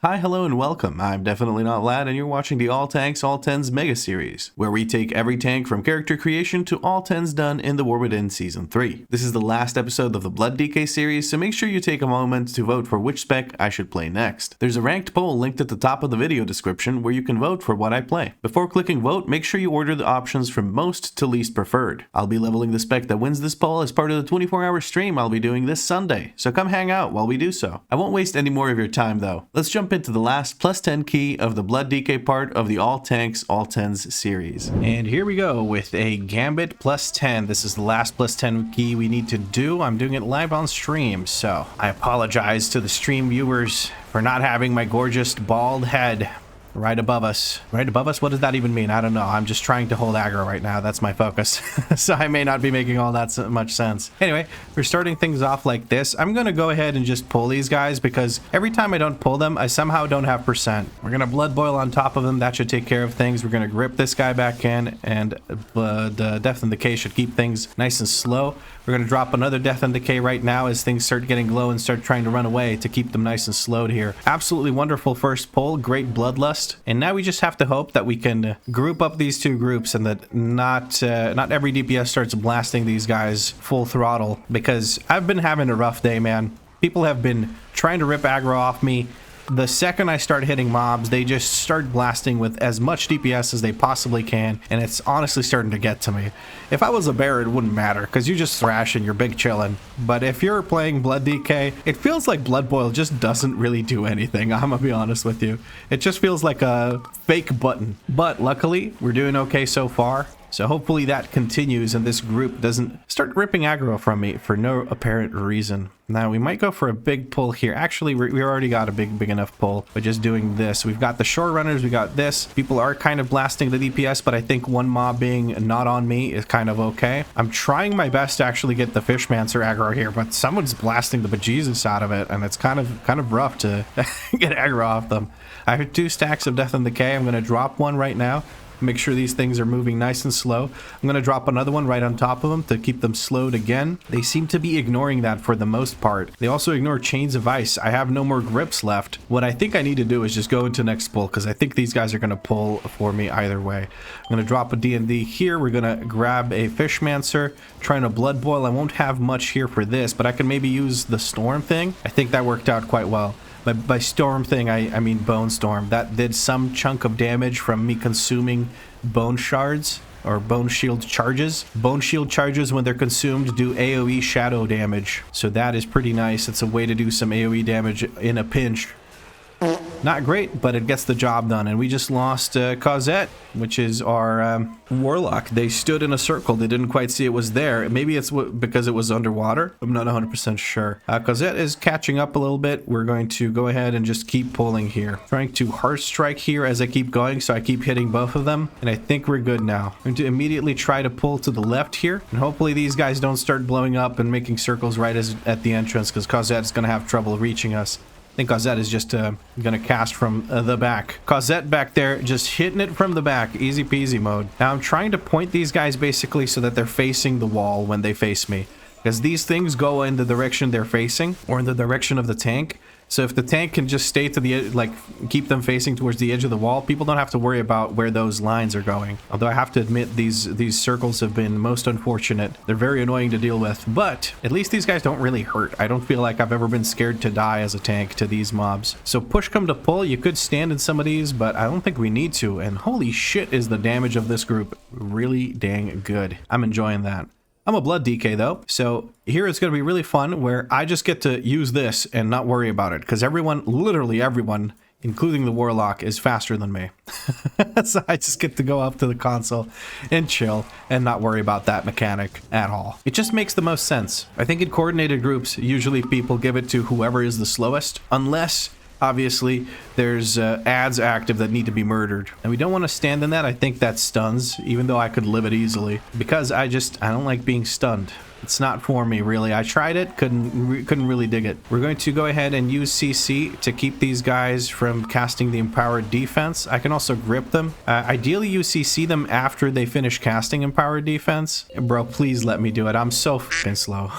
Hi, hello, and welcome. I'm definitely not Lad, and you're watching the All Tanks, All Tens Mega Series, where we take every tank from character creation to all tens done in the War Within Season 3. This is the last episode of the Blood DK series, so make sure you take a moment to vote for which spec I should play next. There's a ranked poll linked at the top of the video description where you can vote for what I play. Before clicking vote, make sure you order the options from most to least preferred. I'll be leveling the spec that wins this poll as part of the 24-hour stream I'll be doing this Sunday, so come hang out while we do so. I won't waste any more of your time though. Let's jump into the last plus 10 key of the Blood DK part of the All Tanks, All Tens series. And here we go with a Gambit plus 10. This is the last plus 10 key we need to do. I'm doing it live on stream, so I apologize to the stream viewers for not having my gorgeous bald head right above us. Right above us? What does that even mean? I don't know. I'm just trying to hold aggro right now. That's my focus. So I may not be making all that much sense. Anyway, we're starting things off like this. I'm going to go ahead and just pull these guys because every time I don't pull them, I somehow don't have percent. We're going to blood boil on top of them. That should take care of things. We're going to grip this guy back in, and the Death and Decay should keep things nice and slow. We're going to drop another Death and Decay right now as things start getting low and start trying to run away to keep them nice and slowed here. Absolutely wonderful first pull. Great bloodlust. And now we just have to hope that we can group up these two groups and that not every DPS starts blasting these guys full throttle, because I've been having a rough day, man. People have been trying to rip aggro off me. The second I start hitting mobs, they just start blasting with as much DPS as they possibly can, and it's honestly starting to get to me. If I was a bear, it wouldn't matter, because you just thrash and you're big chillin'. But if you're playing Blood DK, it feels like Blood Boil just doesn't really do anything, I'm gonna be honest with you. It just feels like a fake button. But luckily, we're doing okay so far. So hopefully that continues and this group doesn't start ripping aggro from me for no apparent reason. Now we might go for a big pull here. Actually, we already got a big enough pull by just doing this. We've got the shore runners, we got this. People are kind of blasting the DPS, but I think one mob being not on me is kind of okay. I'm trying my best to actually get the Fishmancer aggro here, but someone's blasting the bejesus out of it, and it's kind of rough to get aggro off them. I have 2 stacks of Death and Decay. I'm going to drop one right now. Make sure these things are moving nice and slow. I'm going to drop another one right on top of them to keep them slowed again. They seem to be ignoring that for the most part. They also ignore Chains of Ice. I have no more grips left. What I think I need to do is just go into next pull, because I think these guys are going to pull for me either way. I'm going to drop a D&D here. We're going to grab a Fishmancer, trying to blood boil. I won't have much here for this, but I can maybe use the Storm thing. I think that worked out quite well. By storm thing, I mean bone storm. That did some chunk of damage from me consuming bone shards or bone shield charges. Bone shield charges, when they're consumed, do AoE shadow damage. So that is pretty nice. It's a way to do some AoE damage in a pinch. Not great, but it gets the job done. And we just lost Cosette, which is our warlock. They stood in a circle. They didn't quite see it was there. Maybe it's because it was underwater. I'm not 100% sure. Cosette is catching up a little bit. We're going to go ahead and just keep pulling here. Trying to heart strike here as I keep going, so I keep hitting both of them. And I think we're good now. I'm going to immediately try to pull to the left here. And hopefully these guys don't start blowing up and making circles right at the entrance, because Cosette is going to have trouble reaching us. I think Cosette is just gonna cast from the back. Cosette back there, just hitting it from the back. Easy peasy mode. Now I'm trying to point these guys basically so that they're facing the wall when they face me, because these things go in the direction they're facing, or in the direction of the tank. So if the tank can just stay to the edge, like keep them facing towards the edge of the wall, people don't have to worry about where those lines are going. Although I have to admit, these circles have been most unfortunate. They're very annoying to deal with, but at least these guys don't really hurt. I don't feel like I've ever been scared to die as a tank to these mobs. So push come to pull, you could stand in some of these, but I don't think we need to. And holy shit, is the damage of this group really dang good. I'm enjoying that. I'm a Blood DK though, so here it's going to be really fun where I just get to use this and not worry about it, because everyone, literally everyone, including the Warlock, is faster than me. So I just get to go up to the console and chill and not worry about that mechanic at all. It just makes the most sense. I think in coordinated groups, usually people give it to whoever is the slowest, unless obviously there's ads active that need to be murdered, and we don't want to stand in that. I think that stuns, even though I could live it easily, because I don't like being stunned. It's not for me, really. I tried it, couldn't really dig it. We're going to go ahead and use CC to keep these guys from casting the Empowered Defense. I can also grip them. Ideally, you CC them after they finish casting Empowered Defense. Bro, please let me do it. I'm so fucking slow.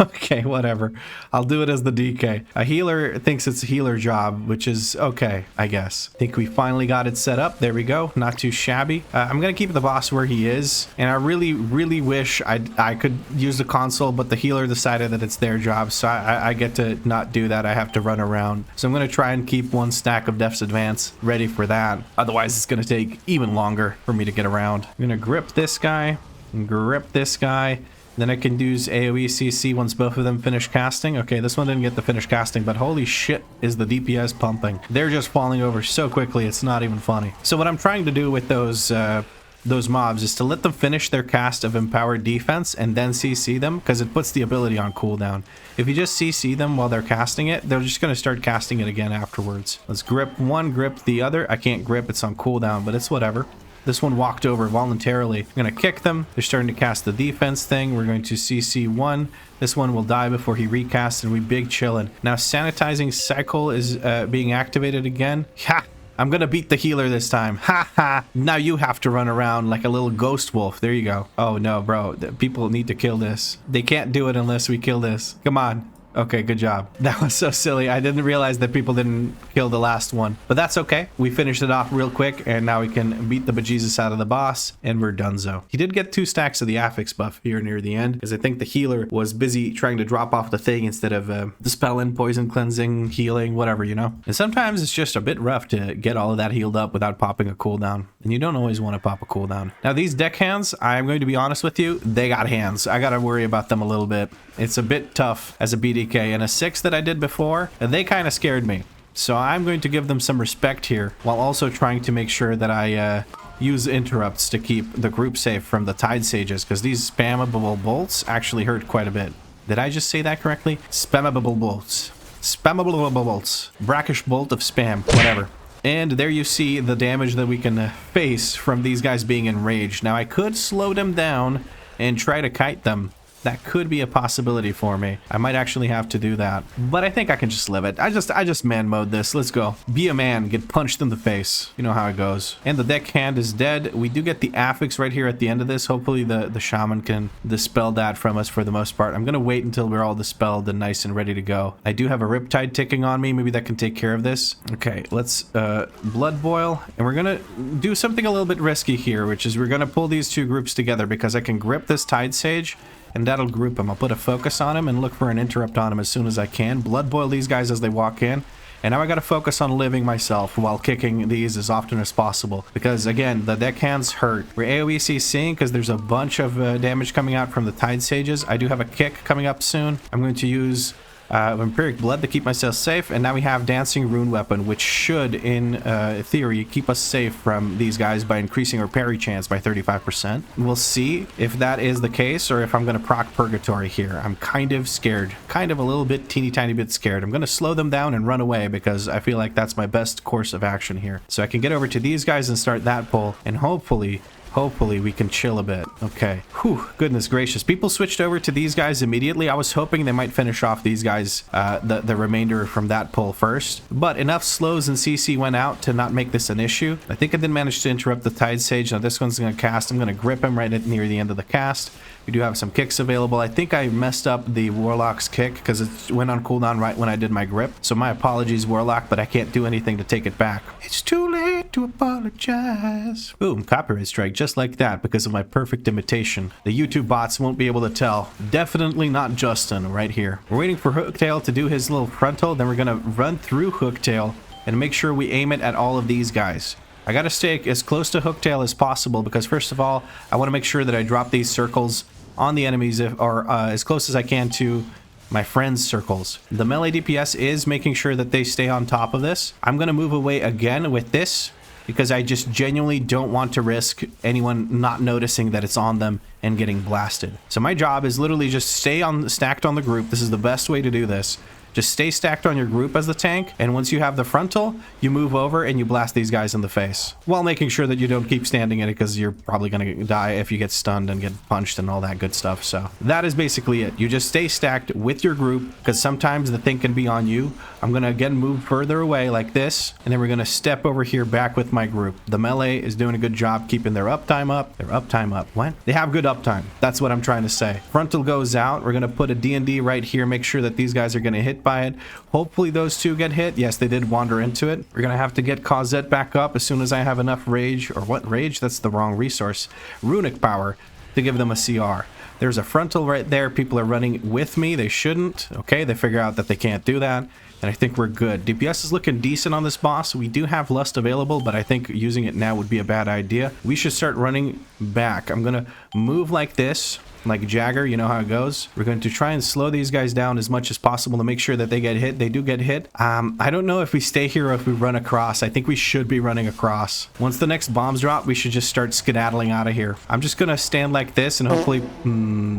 Okay, whatever. I'll do it as the DK. A healer thinks it's a healer job, which is okay, I guess. I think we finally got it set up. There we go. Not too shabby. I'm gonna keep the boss where he is, and I really wish I could use the console, but the healer decided that it's their job, so I get to not do that. I have to run around. So I'm gonna try and keep one stack of Death's Advance ready for that. Otherwise, it's gonna take even longer for me to get around. I'm gonna grip this guy and grip this guy. Then I can use AoE CC once both of them finish casting. Okay, this one didn't get the finish casting, but holy shit is the DPS pumping. They're just falling over so quickly, it's not even funny. So what I'm trying to do with those mobs is to let them finish their cast of Empowered Defense and then CC them, because it puts the ability on cooldown. If you just CC them while they're casting it, they're just going to start casting it again afterwards. Let's grip one, grip the other. I can't grip, it's on cooldown, but it's whatever. This one walked over voluntarily. I'm going to kick them. They're starting to cast the defense thing. We're going to CC one. This one will die before he recasts, and we big chillin'. Now sanitizing cycle is being activated again. Ha! I'm going to beat the healer this time. Ha ha! Now you have to run around like a little ghost wolf. There you go. Oh no, bro. People need to kill this. They can't do it unless we kill this. Come on. Okay, good job. That was so silly. I didn't realize that people didn't kill the last one. But that's okay. We finished it off real quick, and now we can beat the bejesus out of the boss, and we're donezo. He did get 2 stacks of the affix buff here near the end, because I think the healer was busy trying to drop off the thing instead of dispelling, poison cleansing, healing, whatever, you know? And sometimes it's just a bit rough to get all of that healed up without popping a cooldown, and you don't always want to pop a cooldown. Now, these deck hands, I'm going to be honest with you, they got hands. I gotta worry about them a little bit. It's a bit tough as a BDK, and a 6 that I did before, they kind of scared me. So I'm going to give them some respect here, while also trying to make sure that I use interrupts to keep the group safe from the Tide Sages, because these spammable bolts actually hurt quite a bit. Did I just say that correctly? Spammable bolts. Spammable bolts. Brackish bolt of spam. Whatever. And there you see the damage that we can face from these guys being enraged. Now I could slow them down and try to kite them. That could be a possibility for me. I might actually have to do that, but I think I can just live it. I just man mode this. Let's go. Be a man, get punched in the face. You know how it goes. And the deck hand is dead. We do get the affix right here at the end of this. Hopefully the shaman can dispel that from us for the most part. I'm gonna wait until we're all dispelled and nice and ready to go. I do have a Riptide ticking on me. Maybe that can take care of this. Okay, let's blood boil, and we're gonna do something a little bit risky here, which is we're gonna pull these 2 groups together, because I can grip this Tide Sage, and that'll group him. I'll put a focus on him and look for an interrupt on him as soon as I can. Blood boil these guys as they walk in. And now I gotta focus on living myself while kicking these as often as possible. Because again, the deck hands hurt. We're AoE CCing because there's a bunch of damage coming out from the Tide Sages. I do have a kick coming up soon. I'm going to use Vampiric Blood to keep myself safe, and now we have Dancing Rune Weapon, which should, in theory, keep us safe from these guys by increasing our parry chance by 35%. We'll see if that is the case, or if I'm going to proc Purgatory here. I'm kind of scared. Kind of a little bit, teeny tiny bit scared. I'm going to slow them down and run away, because I feel like that's my best course of action here. So I can get over to these guys and start that pull, and hopefully we can chill a bit. Okay. Whew, goodness gracious. People switched over to these guys immediately. I was hoping they might finish off these guys, the remainder from that pull first. But enough slows and CC went out to not make this an issue. I think I did manage to interrupt the Tide Sage. Now this one's going to cast. I'm going to grip him right near the end of the cast. We do have some kicks available. I think I messed up the Warlock's kick because it went on cooldown right when I did my grip. So my apologies, Warlock, but I can't do anything to take it back. It's too late to apologize. Boom, copyright strike just like that because of my perfect imitation. The YouTube bots won't be able to tell. Definitely not Justin right here. We're waiting for Hooktail to do his little frontal. Then we're going to run through Hooktail and make sure we aim it at all of these guys. I gotta stay as close to Hooktail as possible because first of all, I want to make sure that I drop these circles on the enemies or as close as I can to my friends' circles. The melee DPS is making sure that they stay on top of this. I'm gonna move away again with this because I just genuinely don't want to risk anyone not noticing that it's on them and getting blasted. So my job is literally just stay stacked on the group. This is the best way to do this. Just stay stacked on your group as the tank, and once you have the frontal, you move over and you blast these guys in the face, while making sure that you don't keep standing in it, because you're probably going to die if you get stunned and get punched and all that good stuff. So that is basically it. You just stay stacked with your group, because sometimes the thing can be on you. I'm going to again move further away like this, and then we're going to step over here back with my group. The melee is doing a good job keeping their uptime up. Their uptime up. What? They have good uptime. That's what I'm trying to say. Frontal goes out. We're going to put a D&D right here. Make sure that these guys are going to hit by it. Hopefully those two get hit. Yes, they did wander into it. We're going to have to get Cosette back up as soon as I have enough rage. Or what rage? That's the wrong resource. Runic power to give them a CR. There's a frontal right there. People are running with me. They shouldn't. Okay, they figure out that they can't do that. And I think we're good. DPS is looking decent on this boss. We do have Lust available, but I think using it now would be a bad idea. We should start running back. I'm going to move like this, like Jagger. You know how it goes. We're going to try and slow these guys down as much as possible to make sure that they get hit. They do get hit. I don't know if we stay here or if we run across. I think we should be running across. Once the next bombs drop, we should just start skedaddling out of here. I'm just going to stand like this and hopefully...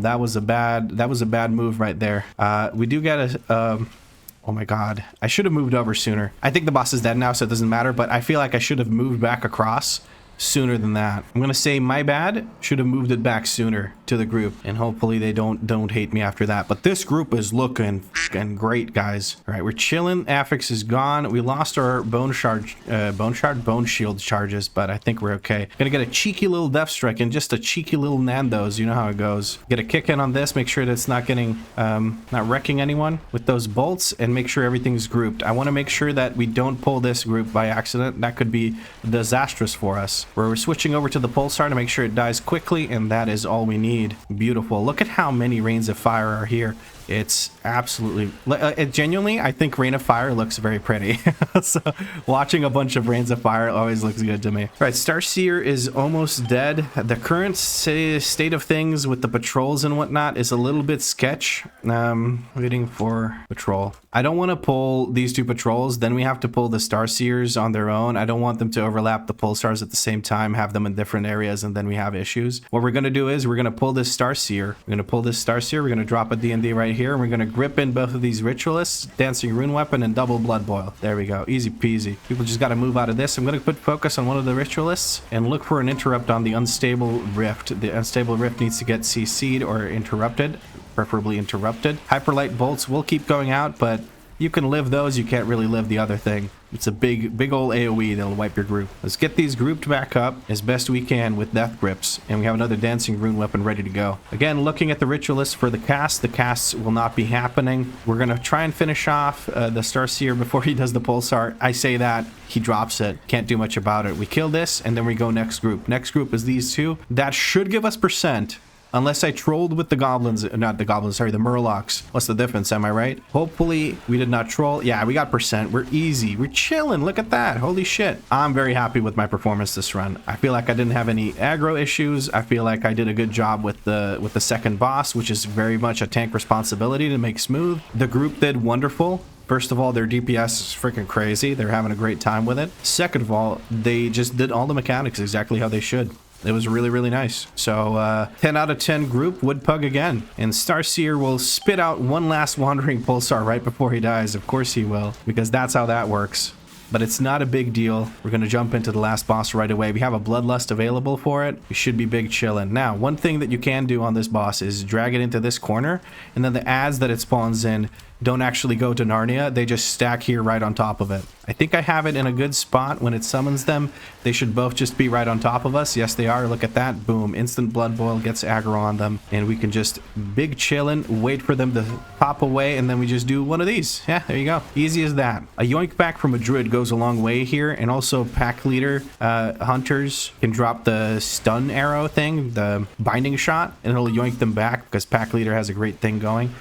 that was a bad move right there. We do get a... oh my god. I should have moved over sooner. I think the boss is dead now, so it doesn't matter, but I feel like I should have moved back across sooner than that. I'm gonna say my bad. Should have moved it back sooner to the group, and hopefully they don't hate me after that. But this group is looking f***ing great, guys. All right, we're chilling. Affix is gone. We lost our bone shield charges, but I think we're okay. Gonna get a cheeky little death strike and just a cheeky little Nando's. You know how it goes. Get a kick in on this. Make sure that it's not getting not wrecking anyone with those bolts, and make sure everything's grouped. I want to make sure that we don't pull this group by accident. That could be disastrous for us. We're switching over to the pulsar to make sure it dies quickly, and that is all we need. Beautiful. Look at how many rains of fire are here. It's absolutely genuinely, I think Rain of Fire looks very pretty. So watching a bunch of rains of fire always looks good to me. All right, Starseer is almost dead. The current state of things with the patrols and whatnot is a little bit sketch. Waiting for patrol. I don't want to pull these two patrols. Then we have to pull the Starseers on their own. I don't want them to overlap the pulsars at the same time, have them in different areas, and then we have issues. What we're going to do is we're going to pull this Starseer. We're going to pull this Starseer. We're going to drop a D&D right here, and we're going to grip in both of these Ritualists, Dancing Rune Weapon, and double Blood Boil. There we go. Easy peasy. People just got to move out of this. I'm going to put focus on one of the Ritualists and look for an interrupt on the Unstable Rift. The Unstable Rift needs to get CC'd or interrupted, preferably interrupted. Hyperlight Bolts will keep going out, but you can live those. You can't really live the other thing. It's a big old AoE that'll wipe your group. Let's get these grouped back up as best we can with Death Grips, and we have another Dancing Rune Weapon ready to go. Again, looking at the Ritualist for the cast. The casts will not be happening. We're going to try and finish off the Starseer before he does the Pulsar. I say that, he drops it. Can't do much about it. We kill this, and then we go next group. Next group is these two. That should give us percent. Unless I trolled with the goblins, not the goblins, sorry, the murlocs. What's the difference, am I right? Hopefully we did not troll. Yeah, we got percent. We're easy. We're chilling. Look at that. Holy shit. I'm very happy with my performance this run. I feel like I didn't have any aggro issues. I feel like I did a good job with the second boss, which is very much a tank responsibility to make smooth. The group did wonderful. First of all, their DPS is freaking crazy. They're having a great time with it. Second of all, they just did all the mechanics exactly how they should. It was really, really nice. So 10 out of 10 group would pug again. And Starseer will spit out one last Wandering Pulsar right before he dies. Of course he will, because that's how that works. But it's not a big deal. We're going to jump into the last boss right away. We have a Bloodlust available for it. We should be big chillin'. Now, one thing that you can do on this boss is drag it into this corner, and then the adds that it spawns in don't actually go to Narnia. They just stack here right on top of it. I think I have it in a good spot. When it summons them, they should both just be right on top of us. Yes, they are. Look at that. Boom. Instant Blood Boil gets aggro on them. And we can just big chillin', wait for them to pop away, and then we just do one of these. Yeah, there you go. Easy as that. A yoink back from a druid goes a long way here. And also pack leader hunters can drop the stun arrow thing, the binding shot, and it'll yoink them back because pack leader has a great thing going.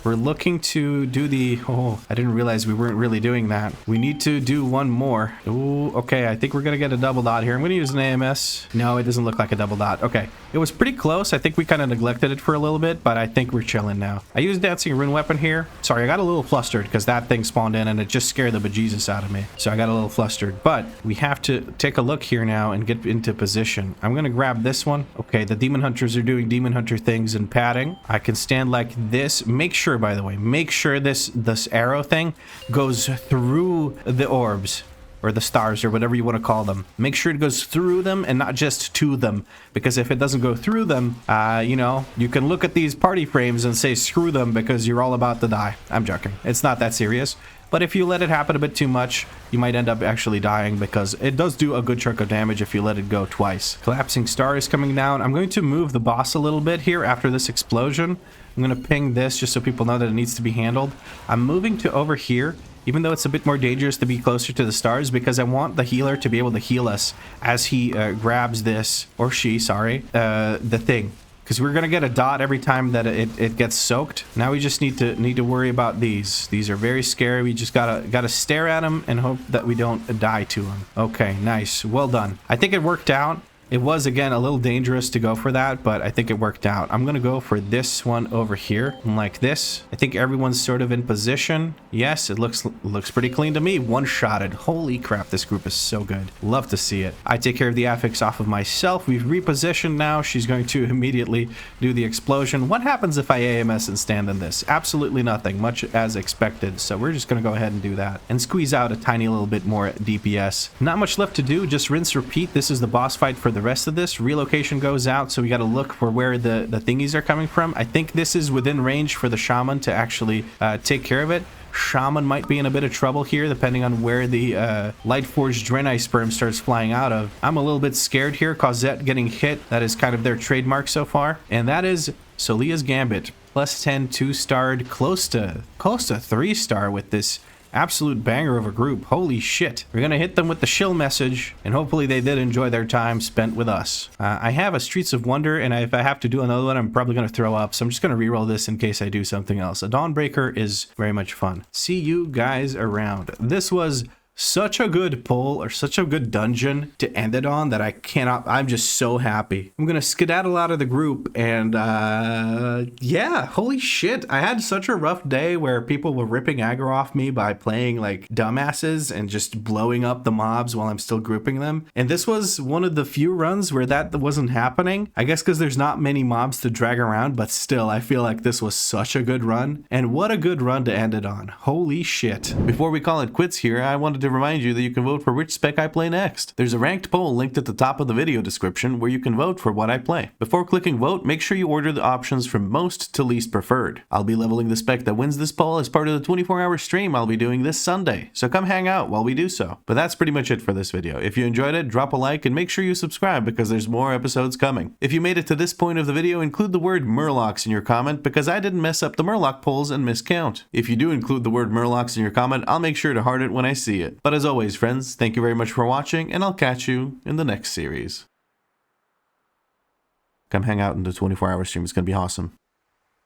We're looking to do the... Oh, I didn't realize we weren't really doing that. We need to do one more. Ooh, okay. I think we're going to get a double dot here. I'm going to use an AMS. No, it doesn't look like a double dot. Okay. It was pretty close. I think we kind of neglected it for a little bit, but I think we're chilling now. I used Dancing Rune Weapon here. Sorry, I got a little flustered because that thing spawned in and it just scared the bejesus out of me. So I got a little flustered, but we have to take a look here now and get into position. I'm going to grab this one. Okay, the Demon Hunters are doing Demon Hunter things and padding. I can stand like this. Make sure sure, by the way, make sure this arrow thing goes through the orbs. Or the stars, or whatever you want to call them. Make sure it goes through them and not just to them. Because if it doesn't go through them, you know, you can look at these party frames and say screw them because you're all about to die. I'm joking. It's not that serious. But if you let it happen a bit too much, you might end up actually dying because it does do a good chunk of damage if you let it go twice. Collapsing star is coming down. I'm going to move the boss a little bit here after this explosion. I'm going to ping this just so people know that it needs to be handled. I'm moving to over here, even though it's a bit more dangerous to be closer to the stars, because I want the healer to be able to heal us as he grabs this, or she, sorry, the thing. Because we're going to get a dot every time that it gets soaked. Now we just need to worry about these. These are very scary. We just gotta stare at them and hope that we don't die to them. Okay, nice. Well done. I think it worked out. It was, again, a little dangerous to go for that, but I think it worked out. I'm going to go for this one over here, like this. I think everyone's sort of in position. Yes, it looks pretty clean to me. One-shotted. Holy crap, this group is so good. Love to see it. I take care of the affix off of myself. We've repositioned now. She's going to immediately do the explosion. What happens if I AMS and stand in this? Absolutely nothing, much as expected. So we're just going to go ahead and do that and squeeze out a tiny little bit more DPS. Not much left to do. Just rinse, repeat. This is the boss fight for the rest of this. Relocation goes out, so we got to look for where the thingies are coming from. I think this is within range for the shaman to actually take care of it. Shaman might be in a bit of trouble here, depending on where the Lightforged Draenei sperm starts flying out of. I'm a little bit scared here. Cosette getting hit. That is kind of their trademark so far. And that is Solia's Gambit. Plus 10, 2-starred, close to 3-star with this absolute banger of a group. Holy shit. We're gonna hit them with the shill message, and hopefully they did enjoy their time spent with us. I have a Streets of Wonder, and if I have to do another one, I'm probably gonna throw up, so I'm just gonna reroll this in case I do something else. A Dawnbreaker is very much fun. See you guys around. This was such a good pull, or such a good dungeon to end it on, that I'm just so happy. I'm gonna skedaddle out of the group, and yeah, holy shit. I had such a rough day where people were ripping aggro off me by playing like dumbasses and just blowing up the mobs while I'm still grouping them. And this was one of the few runs where that wasn't happening. I guess because there's not many mobs to drag around, but still, I feel like this was such a good run. And what a good run to end it on. Holy shit. Before we call it quits here, I wanted to remind you that you can vote for which spec I play next. There's a ranked poll linked at the top of the video description where you can vote for what I play. Before clicking vote, make sure you order the options from most to least preferred. I'll be leveling the spec that wins this poll as part of the 24-hour stream I'll be doing this Sunday, so come hang out while we do so. But that's pretty much it for this video. If you enjoyed it, drop a like and make sure you subscribe because there's more episodes coming. If you made it to this point of the video, include the word Murlocs in your comment because I didn't mess up the Murloc polls and miscount. If you do include the word Murlocs in your comment, I'll make sure to heart it when I see it. But as always, friends, thank you very much for watching, and I'll catch you in the next series. Come hang out in the 24-hour stream. It's going to be awesome.